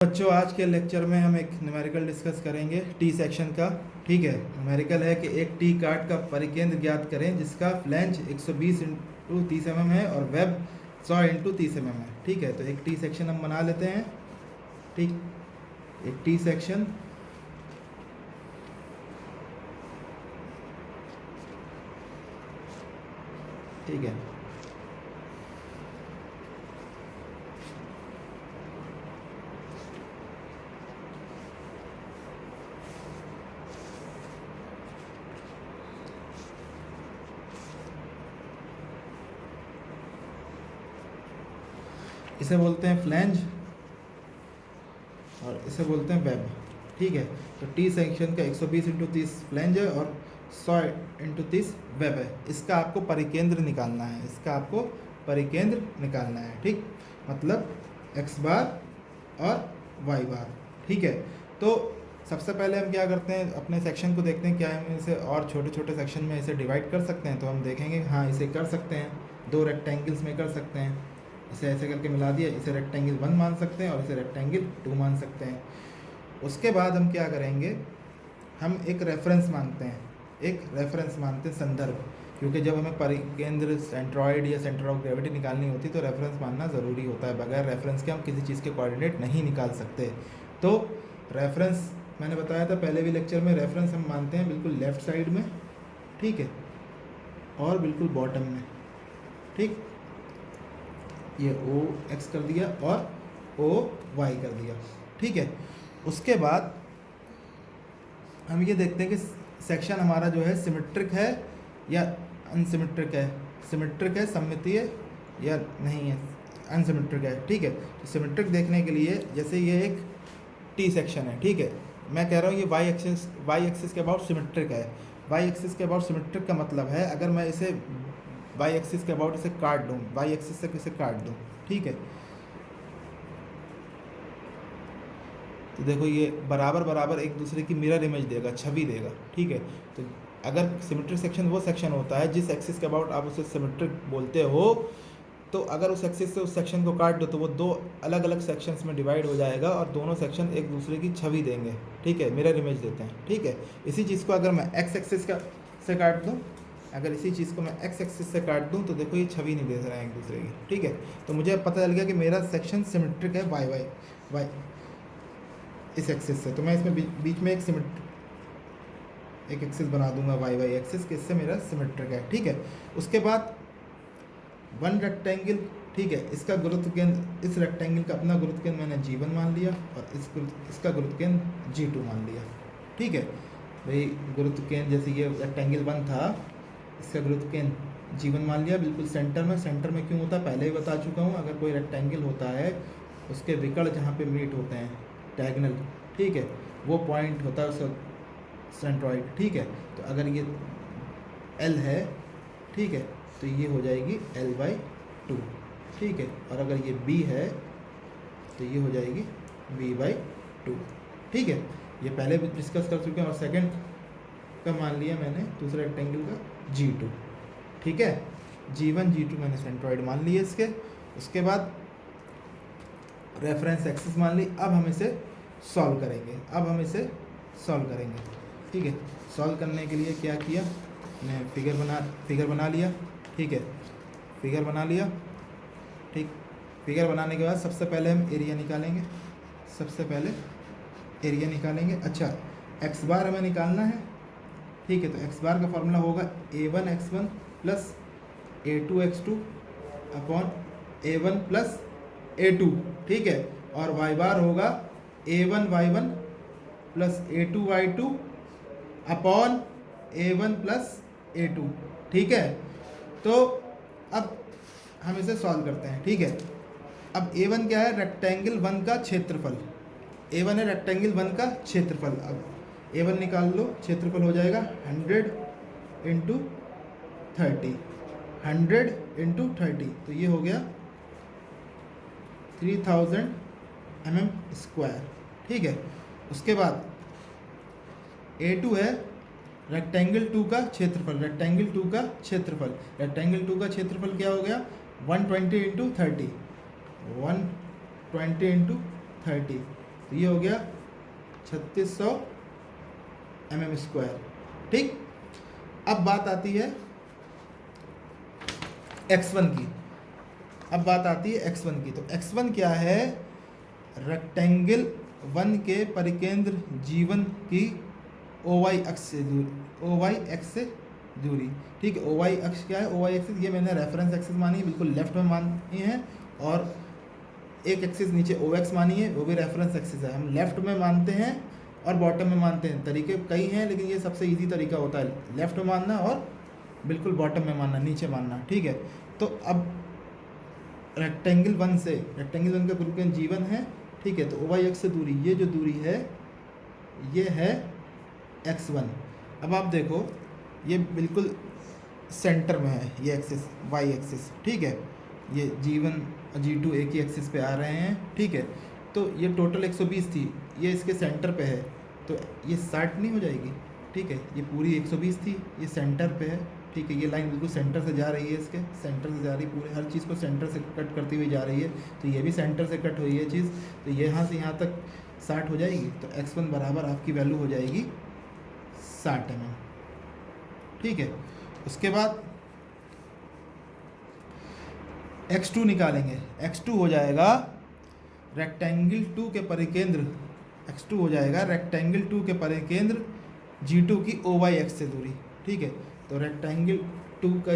बच्चों, आज के लेक्चर में हम एक न्यूमेरिकल डिस्कस करेंगे टी सेक्शन का। ठीक है, न्यूमेरिकल है कि एक टी कार्ड का परिकेंद्र ज्ञात करें जिसका फ्लैंज 120 इंटू 30 mm है और वेब 100 इंटू 30 mm है। ठीक है, तो एक टी सेक्शन हम बना लेते हैं। ठीक, एक टी सेक्शन। ठीक है, इसे बोलते हैं फ्लैंज और इसे बोलते हैं वेब। ठीक है, तो टी सेक्शन का 120 इंटू 30 फ्लैंज है और 100 इंटू 30 वेब है। इसका आपको परिकेंद्र निकालना है, इसका आपको परिकेंद्र निकालना है। ठीक, मतलब एक्स बार और वाई बार। ठीक है, तो सबसे पहले हम क्या करते हैं, अपने सेक्शन को देखते हैं क्या हम इसे और छोटे छोटे सेक्शन में इसे डिवाइड कर सकते हैं। तो हम देखेंगे हाँ, इसे कर सकते हैं, दो रेक्टेंगल्स में कर सकते हैं। इसे ऐसे करके मिला दिया, इसे रेक्टेंगल 1 मान सकते हैं और इसे रेक्टेंगल 2 मान सकते हैं। उसके बाद हम क्या करेंगे, हम एक रेफरेंस मानते हैं, एक रेफरेंस मानते हैं, संदर्भ। क्योंकि जब हमें परिकेंद्र, सेंट्रॉइड या सेंटर ऑफ ग्रेविटी निकालनी होती है तो रेफरेंस मानना ज़रूरी होता है। बगैर रेफरेंस के हम किसी चीज़ के कोऑर्डिनेट नहीं निकाल सकते। तो रेफरेंस मैंने बताया था पहले भी लेक्चर में, रेफरेंस हम मानते हैं बिल्कुल लेफ़्ट साइड में। ठीक है, और बिल्कुल बॉटम में। ठीक, ये ओ एक्स कर दिया और ओ वाई कर दिया। ठीक है, उसके बाद हम ये देखते हैं कि सेक्शन हमारा जो है सिमेट्रिक है या अनसिमेट्रिक है। सिमेट्रिक है, सममितीय या नहीं है, अनसिमेट्रिक है। ठीक है, तो सिमेट्रिक देखने के लिए जैसे ये एक टी सेक्शन है। ठीक है, मैं कह रहा हूँ ये वाई एक्सिस के अबाउट सिमेट्रिक है। वाई एक्सिस के अबाउट सिमेट्रिक का मतलब है अगर मैं इसे वाई एक्सिस के अबाउट इसे काट दूँ, वाई एक्सिस से इसे काट दूँ। ठीक है, तो देखो ये बराबर बराबर एक दूसरे की मिरर इमेज देगा, छवि देगा। ठीक है, तो अगर सिमेट्रिक सेक्शन वो सेक्शन होता है जिस एक्सिस के अबाउट आप उसे सिमेट्रिक बोलते हो, तो अगर उस एक्सिस से उस सेक्शन को काट दो तो वो दो अलग अलग सेक्शंस में डिवाइड हो जाएगा और दोनों सेक्शन एक दूसरे की छवि देंगे। ठीक है, मिरर इमेज देते हैं। ठीक है, इसी चीज़ को अगर मैं एक्स एक्सिस का से काट दूँ, अगर इसी चीज़ को मैं एक्स एक्सिस से काट दूँ तो देखो ये छवि नहीं दे रहे हैं एक दूसरे की। ठीक है, तो मुझे पता चल गया कि मेरा सेक्शन सिमेट्रिक है वाई वाई वाई इस एक्सिस से। तो मैं इसमें बीच में एक एक्सिस बना दूंगा वाई वाई एक्सिस, कि इससे मेरा सिमेट्रिक है। ठीक है, उसके बाद वन रेक्टेंगल। ठीक है, इसका गुरुत्व केंद्र, इस रेक्टेंगल का अपना गुरुत्व केंद्र मैंने G1 मान लिया और इसका गुरुत्व केंद्र G2 मान लिया। ठीक है भाई, गुरुत्व केंद्र जैसे ये रेक्टेंगल 1 था, इसका गुरुत्व केंद्र G1 मान लिया, बिल्कुल सेंटर में। सेंटर में क्यों होता है पहले ही बता चुका हूँ। अगर कोई रेक्टेंगल होता है उसके विकर्ण जहाँ पे मीट होते हैं, डायगोनल, ठीक है, वो पॉइंट होता है उसका सेंट्रॉइड। ठीक है, तो अगर ये L है, ठीक है, तो ये हो जाएगी L/2। ठीक है, और अगर ये B है तो ये हो जाएगी B/2। ठीक है, ये पहले भी डिस्कस कर चुके हैं। और सेकंड का मान लिया मैंने, दूसरे रेक्टेंगल का G2। ठीक है, G1 G2 मैंने सेंट्रॉइड मान लिए इसके। उसके बाद रेफरेंस एक्सिस मान ली। अब हम इसे सॉल्व करेंगे, ठीक है, सॉल्व करने के लिए क्या किया, मैं फिगर बना लिया। ठीक है, फिगर बना लिया। ठीक, फिगर बनाने के बाद सबसे पहले हम एरिया निकालेंगे। अच्छा, एक्स बार हमें निकालना है। ठीक है, तो एक्स बार का फॉर्मूला होगा A1x1 plus A2x2 upon A1 plus A2। ठीक है, और वाई बार होगा A1y1 plus A2y2 upon A1 plus A2। ठीक है, तो अब हम इसे सॉल्व करते हैं। ठीक है, अब A1 क्या है, रेक्टेंगल 1 का क्षेत्रफल। A1 है रेक्टेंगल 1 का क्षेत्रफल। अब A1 निकाल लो, क्षेत्रफल हो जाएगा 100 इंटू 30, 100 इंटू 30, तो ये हो गया 3000 mm²। ठीक है, उसके बाद A2 है रेक्टेंगल 2 का क्षेत्रफल। रेक्टेंगल 2 का क्षेत्रफल क्या हो गया, 120 इंटू 30, 120 इंटू 30, तो ये हो गया 3600 mm²। ठीक, अब बात आती है x1 की। अब बात आती है x1 की। तो x1 क्या है? रेक्टेंगल 1 के परिकेंद्र G1 की OY अक्ष से दूरी, OY एक्स से दूरी। ठीक है, OY अक्ष क्या है? OY एक्सिस ये मैंने रेफरेंस एक्सिस मानी है, बिल्कुल लेफ्ट में मानी है, और एक एक्सिस नीचे OX मानी है, वो भी रेफरेंस एक्सिस है। हम लेफ्ट में मानते हैं और बॉटम में मानते हैं, तरीके कई हैं, लेकिन ये सबसे इजी तरीका होता है लेफ्ट में मानना और बिल्कुल बॉटम में मानना, नीचे मानना। ठीक है, तो अब रेक्टेंगल 1 से, रेक्टेंगल 1 का परिकेंद्र G1 है। ठीक है, तो OY एक्स से दूरी, ये जो दूरी है ये है x1। अब आप देखो ये बिल्कुल सेंटर में है, ये एक्सिस y एक्सिस। ठीक है, ये G1 G2 एक ही एक्सिस पे आ रहे हैं। ठीक है, तो ये टोटल 120 थी, ये इसके सेंटर पे है, तो ये 60 नहीं हो जाएगी? ठीक है, ये पूरी 120 थी, ये सेंटर पे है। ठीक है, ये लाइन बिल्कुल सेंटर से जा रही है, इसके सेंटर से जा रही, पूरे हर चीज़ को सेंटर से कट करती हुई जा रही है, तो ये भी सेंटर से कट हुई है चीज़, तो ये यहाँ से यहाँ तक 60 हो जाएगी। तो x1 बराबर आपकी वैल्यू हो जाएगी 60 mm। ठीक है, उसके बाद x2 निकालेंगे। x2 हो जाएगा रेक्टेंगल 2 के परिकेंद्र, x2 हो जाएगा रेक्टेंगल 2 के परिकेंद्र G2 की OY एक्स से दूरी। ठीक है, तो रेक्टेंगल 2 का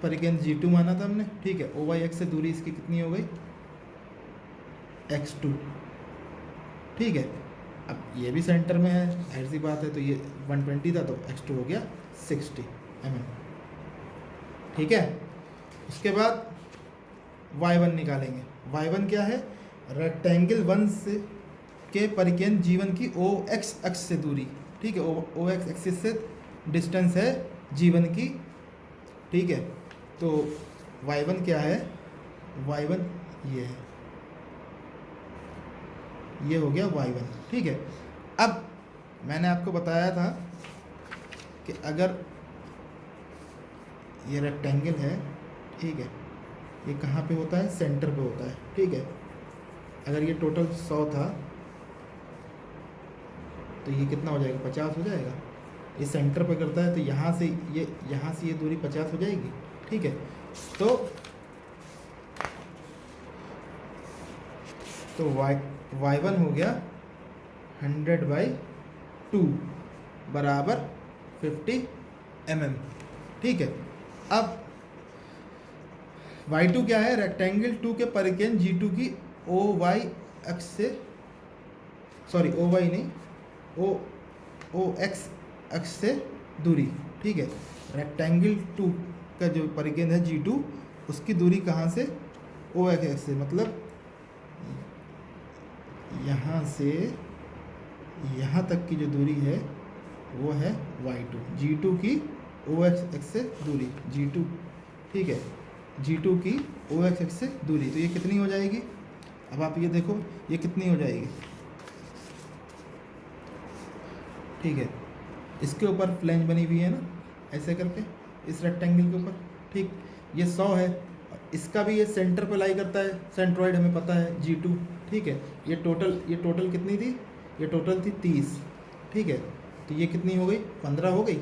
परिकेंद्र G2 माना था हमने। ठीक है, OY एक्स से दूरी इसकी कितनी हो गई? x2। ठीक है, अब ये भी सेंटर में है, ऐसी बात है, तो ये 120 था, तो x2 हो गया 60 mm। ठीक है, उसके बाद y1 निकालेंगे। y1 क्या है? रेक्टेंगल 1 से के परिकेंद्र G1 की OX अक्ष से दूरी। ठीक है, OX एक्सिस से डिस्टेंस है G1 की। ठीक है, तो y1 क्या है? y1 ये है, ये हो गया y1। ठीक है, अब मैंने आपको बताया था कि अगर ये रेक्टेंगल है, ठीक है, ये कहाँ पे होता है? सेंटर पे होता है। ठीक है, अगर ये टोटल 100 था, तो ये कितना हो जाएगा? 50 हो जाएगा। ये सेंटर पे करता है, तो यहाँ से ये दूरी 50 हो जाएगी। ठीक है, तो y1 हो गया 100/2 बराबर 50 mm। ठीक है, अब y2 क्या है? रेक्टेंगल 2 के परिकेंद्र G2 की OY अक्ष से, सॉरी OY नहीं, OX अक्ष से दूरी। ठीक है, रेक्टेंगल 2 का जो परिकेंद्र है G2, उसकी दूरी कहाँ से? OX अक्ष से, मतलब यहाँ से यहाँ तक की जो दूरी है वो है y2, G2 की OX अक्ष से दूरी, G2। ठीक है, G2 की OX अक्ष से दूरी, तो ये कितनी हो जाएगी? अब आप ये देखो ये कितनी हो जाएगी। ठीक है, इसके ऊपर फ्लैंज बनी हुई है ना, ऐसे करके इस रेक्टेंगल के ऊपर। ठीक, ये 100 है, इसका भी ये सेंटर पे लाई करता है, सेंट्रॉइड हमें पता है G2। ठीक है, ये टोटल कितनी थी? ये टोटल थी 30। ठीक है, तो ये कितनी हो गई? 15 हो गई,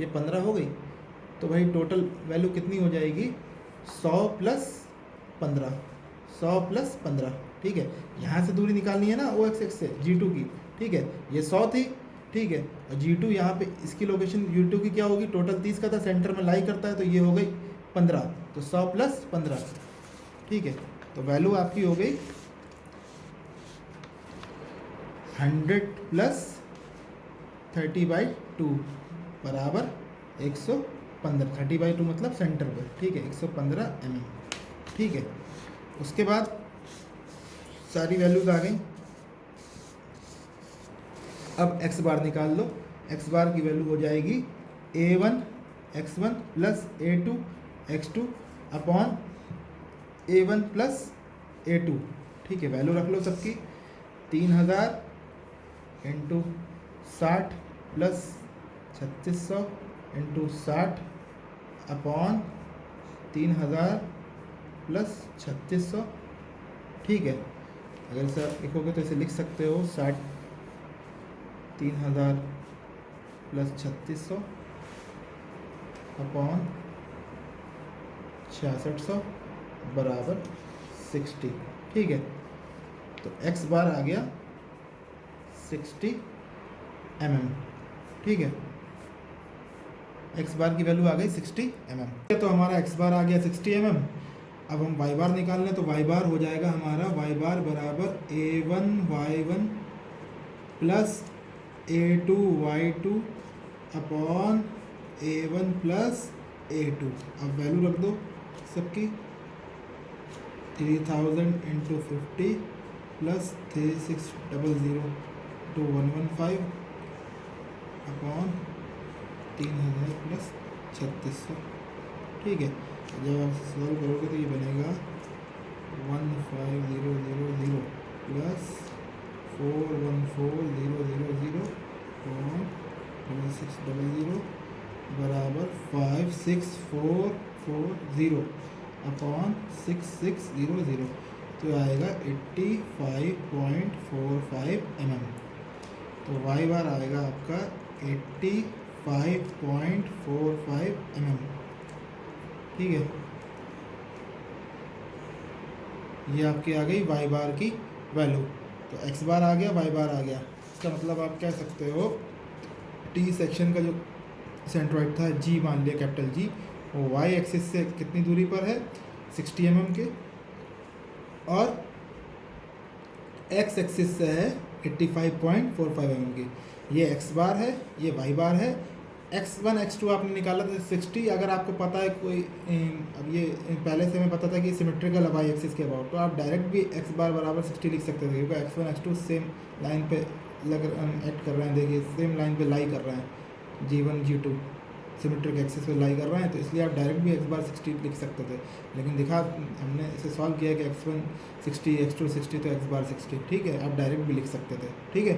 ये 15 हो गई। तो भाई टोटल वैल्यू कितनी हो जाएगी? 100 + 15, 100 + 15। ठीक है, यहाँ से दूरी निकालनी है ना OX अक्ष से G2 की। ठीक है, ये 100 थी। ठीक है, और G2 यहाँ पे इसकी लोकेशन G2 की क्या होगी? टोटल 30 का था, सेंटर में लाई करता है, तो ये हो गई 15, तो 100 + 15। ठीक है, तो वैल्यू आपकी हो गई 100 + 30/2 बराबर 115। 30/2 मतलब सेंटर पर। ठीक है, 115 mm। ठीक है, उसके बाद सारी वैल्यूज आ गई। अब x बार निकाल लो। x बार की वैल्यू हो जाएगी a1 x1 + a2 x2 upon a1 + a2। ठीक है, वैल्यू रख लो सबकी। 3000 × 60 + 3600 × 60 अपॉन 3000 + 3600। ठीक है, अगर इसे आप लिखोगे तो इसे लिख सकते हो 3000 प्लस 3600 अपॉन 6600 बराबर 60। ठीक है, तो एक्स बार आ गया 60 mm। ठीक है, एक्स बार की वैल्यू आ गई 60 mm। तो हमारा एक्स बार आ गया 60 mm। अब हम वाई बार निकाल लें तो वाई बार हो जाएगा हमारा वाई बार बराबर a1y1 plus a2y2 upon a1 plus a2। अब वैल्यू रख दो सबकी, 3000 इंटू 50 प्लस 3600 अपॉन 3000 प्लस 3600। ठीक है, जब आप सॉल्व करोगे तो ये बनेगा 15000 प्लस 414000 अपॉन 2600 बराबर 56440 अपॉन 6600। तो आएगा 85.45 mm। तो वाई बार आएगा आपका 85.45 mm। ठीक है, ये आपकी आ गई वाई बार की वैल्यू। तो एक्स बार आ गया, वाई बार आ गया। इसका मतलब आप कह सकते हो टी सेक्शन का जो सेंट्रॉइड था जी, मान लिया कैपिटल जी, वो वाई एक्सिस से कितनी दूरी पर है 60 mm के, और एक्स एक्सिस से है 85.45 mm की। ये एक्स बार है, ये वाई बार है। x1 x2 आपने निकाला था 60। अगर आपको पता है कोई अब ये पहले से हमें पता था कि सिमेट्रिकल है वाई एक्सिस के अबाउट, तो आप डायरेक्ट भी x बार बराबर 60 लिख सकते थे, क्योंकि x1 x2 सेम लाइन पे ऐड कर रहे हैं। देखिए सेम लाइन पे लाई कर रहे हैं, g1 g2 सिमेट्रिक एक्सिस पे लाई कर रहे हैं, तो इसलिए आप डायरेक्ट भी x बार 60 लिख सकते थे। लेकिन दिखा हमने इसे सॉल्व किया कि x1 60 x2 60 तो x बार 60। ठीक है, आप डायरेक्ट भी लिख सकते थे। ठीक है,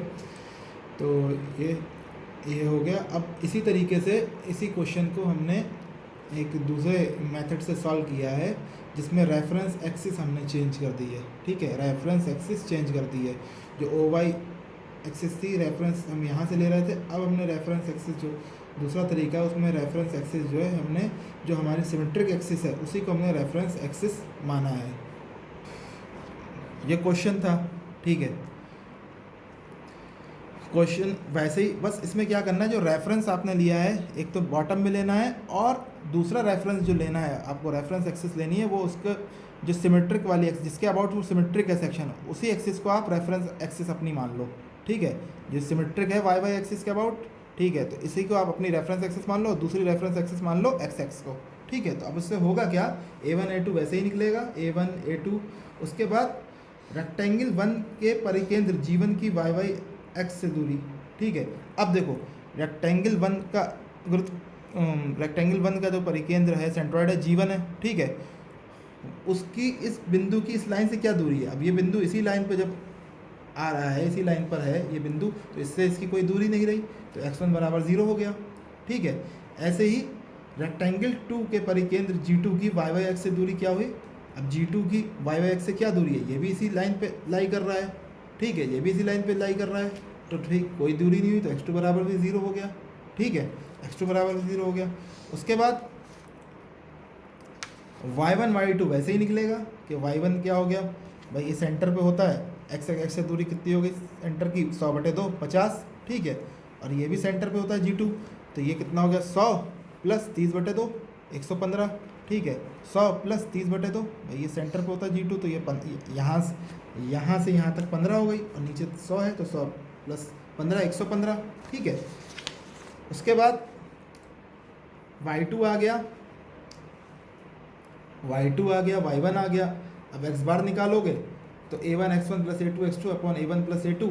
तो ये हो गया। अब इसी तरीके से इसी क्वेश्चन को हमने एक दूसरे मेथड से सॉल्व किया है, जिसमें रेफरेंस एक्सिस हमने चेंज कर दी है। ठीक है, रेफरेंस एक्सिस चेंज कर दी है। जो ओ वाई एक्सिस थी, रेफरेंस हम यहाँ से ले रहे थे, अब हमने रेफरेंस एक्सिस जो दूसरा तरीका है उसमें रेफरेंस एक्सिस जो है हमने जो हमारी सिमेट्रिक एक्सिस है उसी को हमने रेफरेंस एक्सिस माना है। ये क्वेश्चन था। ठीक है, क्वेश्चन वैसे ही, बस इसमें क्या करना है, जो रेफरेंस आपने लिया है एक तो बॉटम में लेना है, और दूसरा रेफरेंस जो लेना है आपको, रेफरेंस एक्सिस लेनी है, वो उसका जो सिमेट्रिक वाली एक्सिस जिसके अबाउट वो सिमेट्रिक है सेक्शन, उसी एक्सिस को आप रेफरेंस एक्सिस अपनी मान लो। ठीक है, जो सिमेट्रिक है वाई वाई एक्सिस के अबाउट। ठीक है, तो इसी को आप अपनी रेफरेंस एक्सिस मान लो, दूसरी रेफरेंस एक्सिस मान लो एक्स एक्स को। ठीक है, तो अब इससे होगा क्या, a1 a2 वैसे ही निकलेगा, a1 a2। उसके बाद रेक्टेंगल 1 के परिकेंद्र g1 की वाई वाई एक्स से दूरी। ठीक है, अब देखो रेक्टेंगल 1 का रेक्टेंगल 1 का जो परिकेंद्र है सेंट्रॉइड है g1 है। ठीक है, उसकी इस बिंदु की इस लाइन से क्या दूरी है। अब ये बिंदु इसी लाइन पे जब आ रहा है, इसी लाइन पर है ये बिंदु, तो इससे इसकी कोई दूरी नहीं रही, तो x1 बराबर 0 हो गया। ठीक है, ऐसे ही रेक्टेंगल 2 के परिकेंद्र g2 की वाई वाई एक्स से दूरी क्या हुई। अब g2 की वाई वाई एक्स से क्या दूरी है, ये भी इसी लाइन पे लाई कर रहा है। ठीक है, ये भी इसी लाइन पे लाई कर रहा है, तो ठीक कोई दूरी नहीं हुई, तो x2 बराबर भी 0 हो गया। ठीक है, x2 बराबर भी 0 हो गया। उसके बाद y1 y2 वैसे ही निकलेगा कि y1 क्या हो गया भाई, ये सेंटर पे होता है, x से दूरी कितनी हो गई सेंटर की 100/2 50। ठीक है, और ये भी सेंटर पे होता है g2, तो ये कितना हो गया 100 प्लस 30/2 115। ठीक है, 100 प्लस 30/2 भाई ये सेंटर पे होता है g2, तो ये यहाँ से यहाँ तक 15 हो गई, और नीचे 100 है तो 100 प्लस 15 115। ठीक है, उसके बाद y2 आ गया, y2 आ गया, y1 आ गया। अब x बार निकालोगे तो a1 x1 plus a2 x2 upon a1 plus a2,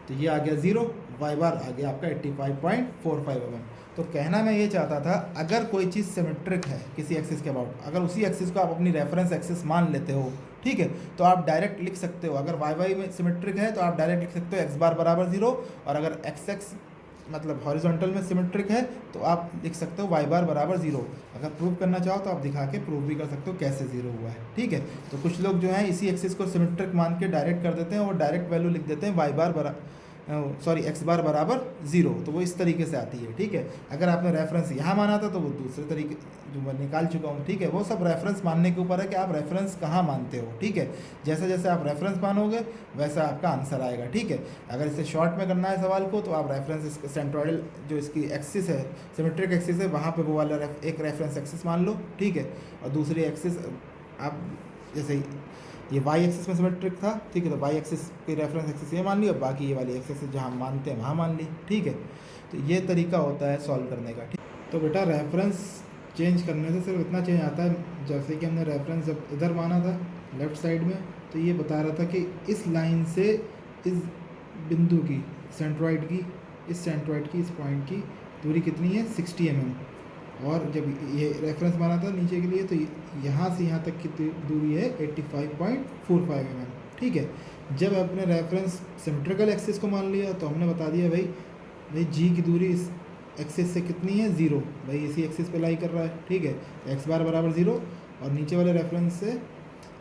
तो ये आ गया 0, y बार आ गया आपका 85.45 mm। तो कहना मैं ये चाहता था, अगर कोई चीज़ सिमेट्रिक है किसी एक्सिस के अबाउट, अगर उसी एक्सिस को आप अपनी रेफरेंस एक्सिस मान लेते हो, ठीक है, तो आप डायरेक्ट लिख सकते हो। अगर वाई वाई में सिमेट्रिक है तो आप डायरेक्ट लिख सकते हो x बार बराबर 0, और अगर एक्स एक्स मतलब हॉरिजॉन्टल में सिमेट्रिक है तो आप लिख सकते हो वाई बार बराबर 0। अगर प्रूव करना चाहो तो आप दिखा के प्रूव भी कर सकते हो कैसे 0 हुआ है, ठीक है। तो कुछ लोग जो है इसी एक्सिस को सिमेट्रिक मान के डायरेक्ट कर देते हैं और डायरेक्ट वैल्यू लिख देते हैं वाई बार एक्स बार बराबर 0, तो वो इस तरीके से आती है, ठीक है। अगर आपने रेफरेंस यहाँ माना था तो वो दूसरे तरीके जो मैं निकाल चुका हूँ, ठीक है। वो सब रेफरेंस मानने के ऊपर है कि आप रेफरेंस कहाँ मानते हो, ठीक है। जैसे जैसे आप रेफरेंस मानोगे वैसा आपका आंसर आएगा, ठीक है। अगर इसे शॉर्ट में करना है सवाल को तो आप रेफरेंस सेंट्रोइडल जो इसकी एक्सिस है, सिमेट्रिक एक्सिस है, वहाँ पे वो वाला एक रेफरेंस एक्सिस मान लो, ठीक है। और दूसरी एक्सिस आप जैसे ये वाई एक्सिस में सिमेट्रिक था, ठीक है, तो वाई एक्सिस की रेफरेंस एक्सिस ये मान ली और बाकी ये वाली एक्सिस जहाँ मानते हैं वहाँ मान ली, ठीक है। तो ये तरीका होता है सॉल्व करने का, ठीक। तो बेटा रेफरेंस चेंज करने से सिर्फ इतना चेंज आता है, जैसे कि हमने रेफरेंस जब इधर माना था लेफ़्ट साइड में, तो ये बता रहा था कि इस लाइन से इस बिंदु की सेंट्रॉइड की इस पॉइंट की दूरी कितनी है 60 mm, और जब ये रेफरेंस माना था नीचे के लिए तो यहाँ से यहाँ तक की दूरी है 85.45 mm, ठीक है। जब आपने रेफरेंस सिमेट्रिकल एक्सिस को मान लिया तो हमने बता दिया भाई जी की दूरी इस एक्सिस से कितनी है 0, भाई इसी एक्सिस पे लाई कर रहा है, ठीक है। एक्स बार बराबर 0 और नीचे वाले रेफरेंस से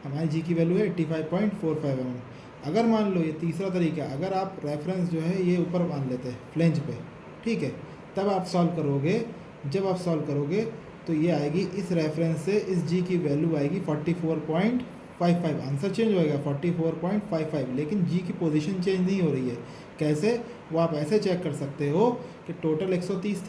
हमारी जी की वैल्यू है 85.45 mm। अगर मान लो ये तीसरा तरीका, अगर आप रेफरेंस जो है ये ऊपर मान लेते हैं फ्लेंज पे, ठीक है, तब आप सॉल्व करोगे। जब आप सॉल्व करोगे तो ये आएगी इस रेफरेंस से इस जी की वैल्यू आएगी 44.55, आंसर चेंज होएगा 44.55, लेकिन जी की पोजीशन चेंज नहीं हो रही है। कैसे? वो आप ऐसे चेक कर सकते हो कि टोटल 130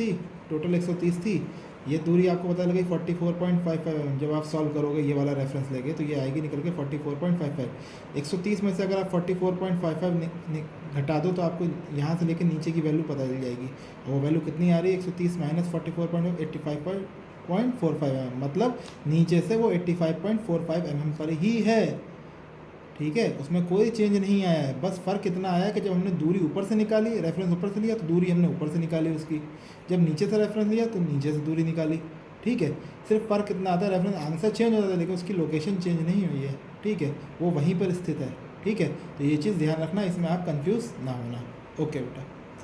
थी, ये दूरी आपको पता लगी 44.55। जब आप सॉल्व करोगे ये वाला रेफरेंस लेके तो ये आएगी निकल के 44.55। 130 में से अगर आप 44.55 घटा दो तो आपको यहाँ से लेके नीचे की वैल्यू पता चल जाएगी। वो वैल्यू कितनी आ रही है 130 माइनस 44.85.45 mm, मतलब नीचे से वो 85.45 mm पर ही है, ठीक है। उसमें कोई चेंज नहीं आया है, बस फ़र्क इतना आया है कि जब हमने दूरी ऊपर से निकाली, रेफरेंस ऊपर से लिया तो दूरी हमने ऊपर से निकाली उसकी, जब नीचे से रेफरेंस लिया तो नीचे से दूरी निकाली, ठीक है। सिर्फ फ़र्क इतना आता है, रेफरेंस आंसर चेंज हो जाता है लेकिन उसकी लोकेशन चेंज नहीं हुई है, ठीक है, वो वहीं पर स्थित है, ठीक है। तो ये चीज़ ध्यान रखना, इसमें आप कंफ्यूज ना होना। ओके बेटा।